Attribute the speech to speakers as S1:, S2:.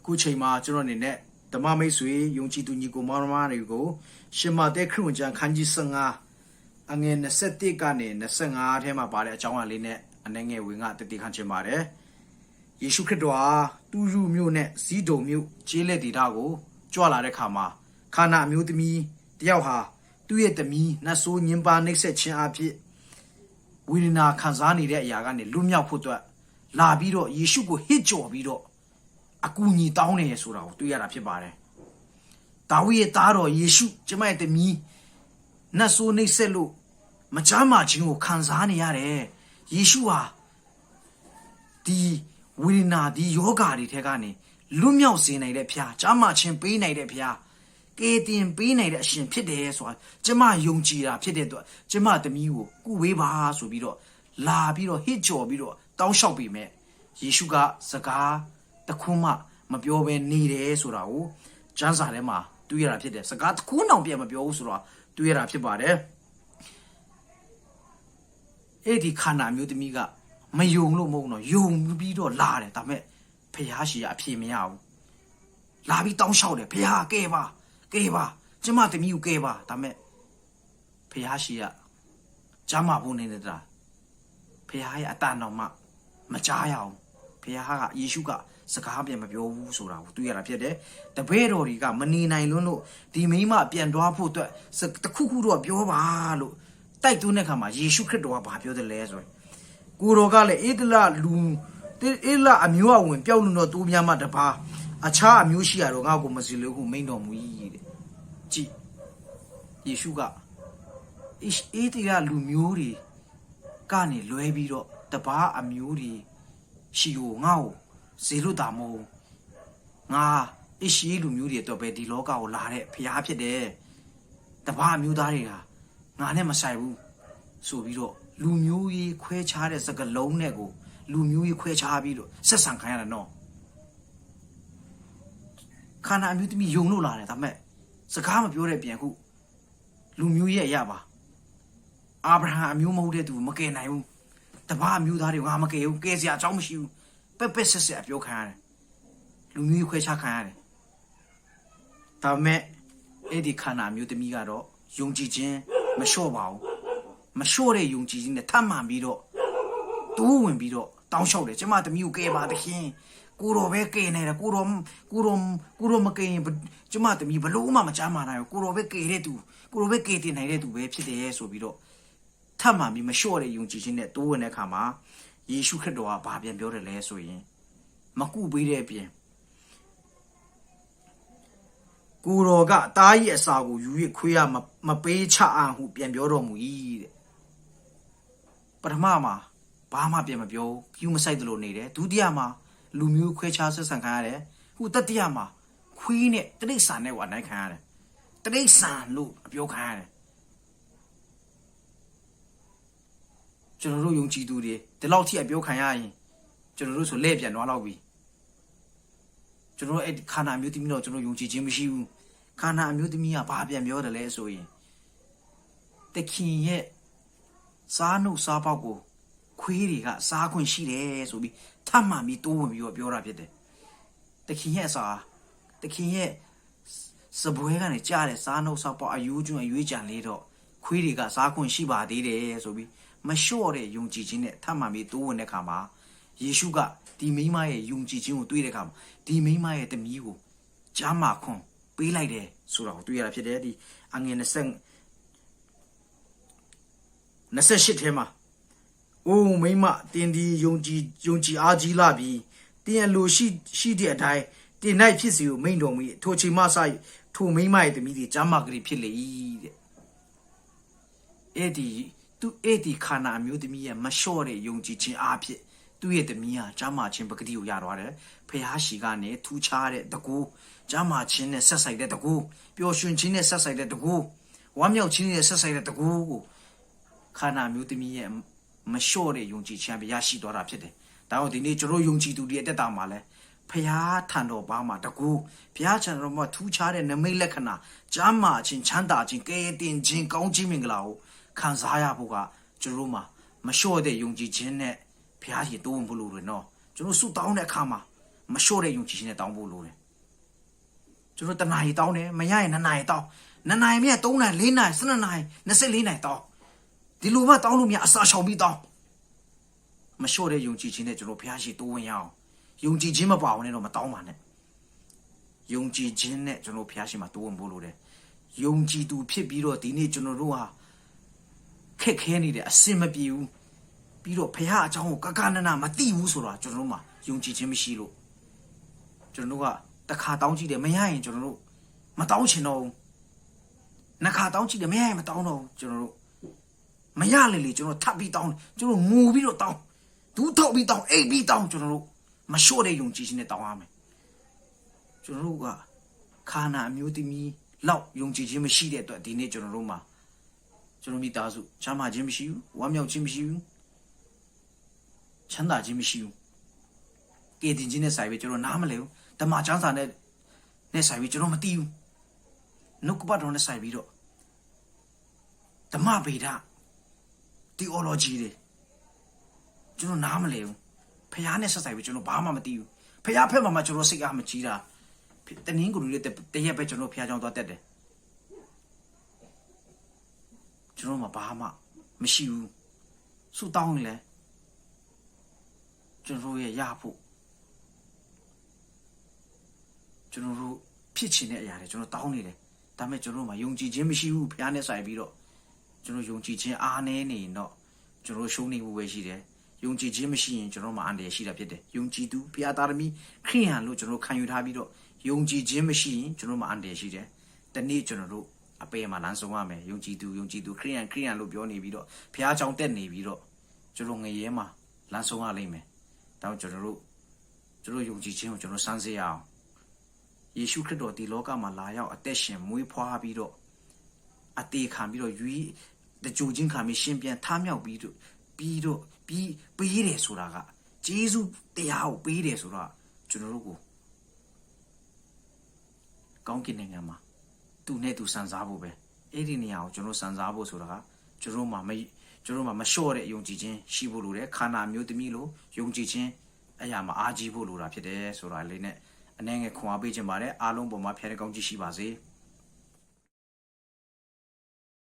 S1: ခုချိန်မှာကျွန်တော်အနေနဲ့ဓမ္မမိတ်ဆွေယုံကြည်သူညီကိုမောင်နှမတွေကိုရှင်မာသက်ခရစ်ဝင်ကျမ်းခန်းကြီး15အငယ်21ကနေ25ထဲမှာပါတဲ့အကြောင်းအရာလေးနဲ့အနေငယ်ဝင်ကတည်တည်ခန့်ချင်ပါတယ်ယေရှုခရစ်တော်ဟာတူရုမြို့နဲ့ဇီးဒုံမြို့ကျေးလက်ဒေသကိုကြွလာတဲ့ခါမှာခါနာအမျိုးသမီးတယောက်ဟာသူ့ရဲ့သမီးနတ်ဆိုးညင်ပါနှိပ်စက်ခြင်းအဖြစ်ဝိညာဉ်ခံစားနေတဲ့အရာကနေလွတ်မြောက်ဖို့အတွက်လာပြီးတော့ယေရှုကိုဟစ်ကြော်ပြီးတော့အကူအညီတောင်းနေရဆိုတာကိုတွေ့ရတာဖြစ်ပါတယ်။ဒါဝိရဲ့သားတော်ယေရှုကျမရဲ့သမီးနတ်ဆိုးနှိပ်စက်လို့မချမ်းမာခြင်းကိုခံစားနေရတယ်။ယေရှုဟာဒီဝိညာဉ်ဒီယောဂါတွေထဲကနေလွတ်မြောက်စေနိုင်တဲ့ဖျားချမ်းမာခြင်းပေးနိုင်တဲ့ဖျားကယ်တင်ပေးနိုင်တဲ့အရှင်ဖြစ်တယ်ဆိုတာကျမယုံကြည်တာဖြစ်တဲ့အတွက်ကျမသမီးကိုကုဝေးပါဆိုပြီးတော့လာပြီးတော့ဟစ်ကြော်ပြီးတော့တောင်းလျှောက်ပြီးမြဲယေရှုကစကားတခုမှမပြောဘဲနေတယ်ဆိုတာကိုကျမ်းစာထဲမှာတွေ့ရတာဖြစ်တယ်စကားတခုတောင်ပြန်မပြောဘူးဆိုတော့တွေ့ရတာဖြစ်ပါတယ်အဲ့ဒီခန္ဓာမျိုးသမီးကမယုံလို့မဟုတ်တော့ယုံပြီးတော့လာတယ်ဒါပေမဲ့ဖះရှိရအဖြေမရဘူးလာပြီးတောင်းလျှောက်တယ်ဖះကဲပါကျမသမီးကိုကဲပါဒါပေမဲ့ဖះရှိရကျမ်းမာဖို့နေနေတာဖះရဲ့အတန်တော်မှမကြားရအောင်ဖះကယေရှုကစကားပြန်မပြောဘူးဆိုတာကိုတွေ့ရတာဖြစ်တယ်တပည့်တော်တွေကမနေနိုင်လွန်းလို့ဒီမိမပြန်သွားဖို့အတွက်တခုခုတော့ပြောပါလို့တိုက်တွန်းတဲ့ခါမှာယေရှုခရစ်တော်ကဘာပြောတယ်လဲဆိုရင်ကိုတော်ကလည်းဧဒလအမျိုးအဝင်ပျောက်လွန်တော်သူများမှတပါအခြားအမျိုးရှိရတော့ငါ့ကိုမစီလို့ဟုမိန်တော်မူ၏တဲ့ကြည်ယေရှုကဧဒလလူမျိုးတွေကနေလွဲပြီးတော့တပါအမျိုးတွေရှိကိုငါ့ကိုဇေလုတာမို့ငါအရှိလူမျိုးတွေတော့ပဲဒီလောကကိုလာတဲ့ဖျားဖြစ်တယ်တပါအမျိုးသားတွေဟာငါနဲ့မဆိုင်ဘူးဆိုပြီးတော့လူမျိုးရေးခွဲခြားတဲ့စကားလုံးနဲ့ကိုလူမျိုးရေးခွဲခြားပြီးတော့ဆက်ဆံခံရတာနော်ခန္ဓာအမျိုးသမီးယုံလို့လာတယ်ဒါပေမဲ့စကားမပြောတဲ့ပြန်ခုလူမျိုးရဲ့အရာပါအာဗြဟံအမျိုးမဟုတ်တဲ့သူမကယ်နိုင်ဘူးတပါအမျိုးသားတွေငါမကယ်ဘူးကယ်စရာအကြောင်းမရှိဘူးပက်ဆက်ဆက်အပြောခံရတယ်လူမျိုးခွဲခြားခံရတယ်ဒါပေမဲ့အဲ့ဒီခန္ဓာမျိုးသမီးကတော့ယုံကြည်ခြင်းမလျှော့ပါဘူးမလျှော့တဲ့ယုံကြည်ခြင်းနဲ့ထပ်မှန်ပြီးတော့တိုးဝင်ပြီးတော့တောင်းလျှောက်တယ်ကျမသမီးကိုကယ်ပါသခင်ကိုတော်ပဲကယ်နေတယ်ကိုတော်မကယ်ရင်ကျမသမီးဘလို့မှမချမ်းမာနိုင်ဘူးကိုတော်ပဲကယ်တဲ့သူကိုတော်ပဲကယ်တင်နိုင်တဲ့သူပဲဖြစ်တယ်ဆိုပြီးတော့ထပ်မှန်ပြီးမလျှော့တဲ့ယုံကြည်ခြင်းနဲ့တိုးဝင်တဲ့အခါမှာယေရှုခရစ်တော်ကဘာပြန်ပြောတယ်လဲဆိုရင်မကုပေးတဲ့အပြင်ကိုတော်ကတားရဲ့အစာကိုယူ၍ခွေးရမပေးချအောင်ဟုပြန်ပြောတော်မူ၏တဲ့ပထမမှာဘာမှပြန်မပြောကျူးမဆိုင်သလိုနေတယ်ဒုတိယမှာလူမျိုးခွဲခြားဆက်ဆံခံရတယ်ခုတတိယမှာခွေးနဲ့တရိษံနဲ့ကအနိုင်ခံရတယ်တရိษံလို့အပြောခံရတယ်ကျွန်တော်တို့ယုံကြည်သူတွေဒီလောက်ထိအပြောခံရရင်ကျွန်တော်တို့ဆိုလဲပြန်သွားတော့ပြီကျွန်တော်အဲ့ခန္ဓာမျိုးသမီးတော့ကျွန်တော်ယုံကြည်ခြင်းမရှိဘူးခန္ဓာအမျိုးသမီးကဘာပြန်ပြောတယ်လဲဆိုရင်တခင်ရဲ့စားနှုတ်စားပေါက်ကိုခွေးတွေကစားခွင့်ရှိတယ်ဆိုပြီးထပ်မှန်ပြီးတိုးဝင်ပြီးတော့ပြောတာဖြစ်တယ်တခင်ရဲ့စပွဲကနေကြားတဲ့စားနှုတ်စားပေါက်အယူကျွန်းအရွေးကြံလေးတော့ခွေးတွေကစားခွင့်ရှိပါသေးတယ်ဆိုပြီးမလျှော့တဲ့ယုံကြည်ခြင်းနဲ့ထပ်မှန်ပြီးတိုးဝင်တဲ့အခါမှာယေရှုကဒီမိန်းမရဲ့ယုံကြည်ခြင်းကိုတွေ့တဲ့အခါမှာဒီမိန်းမရဲ့သမီးကိုကျမ်းမာခွန်ပေးလိုက်တယ်ဆိုတာကိုတွေ့ရတာဖြစ်တယ်ဒီအငယ်28ထဲမှာအိုးမိန်းမတင်းဒီယုံကြည်အားကြီးလာပြီတင်းအလိုရှိတဲ့အတိုင်းတင်း၌ဖြစ်စီကိုမိန်တော်မူ၏ထိုချိန်မှစ၍ထိုမိန်းမရဲ့သမီးတွေကျမ်းမာကလေးဖြစ်လေ၏တဲ့အဲ့ဒီခန္ဓာအမျိုးသမီးရဲ့မလျှော့တဲ့ယုံကြည်ခြင်းအားဖြင့်သူ့ရဲ့သမီးဟာကျမ်းမာခြင်းပဂတိကိုရသွားတယ်ဖះရှိကနေထူးခြားတဲ့တကူကျမ်းမာခြင်းနဲ့ဆက်ဆိုင်တဲ့တကူပျော်ရွှင်ခြင်းနဲ့ဆက်ဆိုင်တဲ့တကူဝမ်းမြောက်ခြင်းနဲ့ဆက်ဆိုင်တဲ့တကူကိုခန္ဓာမျိုးသမီးရဲ့မလျှော့တဲ့ယုံကြည်ခြင်းပဲရရှိသွားတာဖြစ်တယ်ဒါကြောင့်ဒီနေ့ကျွန်တော်ယုံကြည်သူတွေအတက်တာမှာလဲဖះထံတော်ဘာမှာတကူဖះထံတော်မှာထူးခြားတဲ့နမိတ်လက္ခဏာကျမ်းမာခြင်းချမ်းသာခြင်းကယ်တင်ခြင်းကောင်းခြင်းမင်္ဂလာကိုခံစားရဖို့ကကျွန်တော်မှာမလျှော့တဲ့ယုံကြည်ခြင်းနဲ့ဖះကြီးတိုးဝင်ဖို့လိုတယ်နော်ကျွန်တော်ဆုတောင်းတဲ့အခါမှာ မလျှော့တဲ့ယုံကြည်ခြင်းနဲ့တောင်းဖို့လိုတယ်ကျွန်တော်တနာရီတောင်းတယ်မရရင်2နာရီတောင်း2နာရီမြတ်3နာရီ4နာရီ12နာရီ24နာရီတောင်းဒီလိုမှတောင်းလို့မရအစာရှောင်ပြီးတောင်းမလျှော့တဲ့ယုံကြည်ခြင်းနဲ့ကျွန်တော်ဘုရားရှိတိုးဝင်ရအောင်ယုံကြည်ခြင်းမပါဝင်နဲ့တော့မတောင်းပါနဲ့ယုံကြည်ခြင်းနဲ့ကျွန်တော်ဘုရားရှိမှာတိုးဝင်ဖို့လိုတယ်ယုံကြည်သူဖြစ်ပြီးတော့ဒီနေ့ကျွန်တော်တို့ဟာခက်ခဲနေတယ်အစင်မပြေဘူးပြီးတော့ဘုရားအကြောင်းကိုကကနနမသိဘူးဆိုတော့ကျွန်တော်တို့မှာယုံကြည်ခြင်းမရှိလို့ကျွန်တော်တို့ကတစ်ခါတောင်းကြည့်တယ်မရရင်ကျွန်တော်တို့မတောင်းချင်တော့ဘူးနှစ်ခါတောင်းကြည့်တယ်မရရင်မတောင်းတော့ဘူးကျွန်တော်တို့မရလေကျွန်တော်ထပ်ပြီးတောင်းကျွန်တော်ငိုပြီးတော့တောင်းဒူးထောက်ပြီးတောင်းအိတ်ပြီးတောင်းကျွန်တော်တို့မလျှော့တဲ့ယုံကြည်ခြင်းနဲ့တောင်းရမယ်ကျွန်တော်တို့ကခါနာအမျိုးသမီးလောက်ယုံကြည်ခြင်းမရှိတဲ့အတွက်ဒီနေ့ကျွန်တော်တို့မှာကျွန်တော်မိသားစုချမ်းသာခြင်းမရှိဘူးဝမ်းမြောက်ခြင်းမရှိဘူးချမ်းသာခြင်းမရှိဘူးကဲတင်ခြင်းနဲ့ဆိုင်ပြီးကျွန်တော်နားမလဲဘူးဓမ္မချမ်းသာနဲ့ဆိုင်ပြီးကျွန်တော်မသိဘူးနှုတ်ကပတ်တော်နဲ့ဆိုင်ပြီးတော့ဓမ္မဗေဒ theology တွေကျွန်တော်နားမလဲဘူးဖះနဲ့ဆက်ဆိုင်ပြီးကျွန်တော်ဘာမှမသိဘူးဖះဖက်မှာကျွန်တော်စိတ်အားမကြီးတာတနင်းကိုလူတွေတရက်ပဲကျွန်တော်ဖះကြောင်းသွားတက်တယ်ကျွန်တော်မှဘာမှမရှိဘူးဆူတောင်းနေလဲကျွန်တော်ရဲ့ရဖို့ကျွန်တော်တို့ဖြစ်ချင်တဲ့အရာတွေကျွန်တော်တောင်းနေတယ်ဒါပေမဲ့ကျွန်တော်မှယုံကြည်ခြင်းမရှိဘူးဖះနဲ့ဆိုင်ပြီးတော့ကျွန်တော်ယုံကြည်ခြင်းအားနည်းနေရင်တော့ကျွန်တော်ရှုံးနေမှုပဲရှိတယ်ယုံကြည်ခြင်းမရှိရင်ကျွန်တော်မှအန္တရာယ်ရှိတာဖြစ်တယ်ယုံကြည်သူဘုရားသားသမီးခရိယန်လို့ကျွန်တော်ခံယူထားပြီးတော့ယုံကြည်ခြင်းမရှိရင်ကျွန်တော်မှအန္တရာယ်ရှိတယ်တနေ့ကျွန်တော်တို့အပေမှာလမ်းဆုံးရမယ်ယုံကြည်သူခရိယန်လို့ပြောနေပြီးတော့ဘုရားကြောင့်တက်နေပြီးတော့ကျွန်တော်ငရဲမှာလမ်းဆုံးရလိမ့်မယ်ဒါကြောင့်ကျွန်တော်တို့ယုံကြည်ခြင်းကိုကျွန်တော်စမ်းစစ်ရအောင်ယေရှုခရစ်တော်ဒီလောကမှာလာရောက်အသက်ရှင်မွေးဖွားပြီးတော့အသေးခံပြီးတော့တကြိုချင်းခံပြီးရှင်ပြန်ထားမြောက်ပြီးတော့ပေးတယ်ဆိုတာကဂျေဇုတရားကိုပေးတယ်ဆိုတော့ကျွန်တော်တို့ကိုကောင်းကင်နိုင်ငံမှာသူနဲ့သူစံစားဖို့ပဲအဲ့ဒီနေရာကိုကျွန်တော်စံစားဖို့ဆိုတာကကျွန်တော်မှမလျှော့တဲ့ယုံကြည်ခြင်းရှိဖို့လိုတယ်ခန္ဓာမျိုးသမီးလိုယုံကြည်ခြင်းအရာမှာအားကြီးဖို့လိုတာဖြစ်တယ်ဆိုတာလေးနဲ့အနေငယ်ခွန်အားပေးခြင်းပါတယ်အားလုံးပေါ်မှာဖျားတဲ့ကောင်းကြီးရှိပါစေ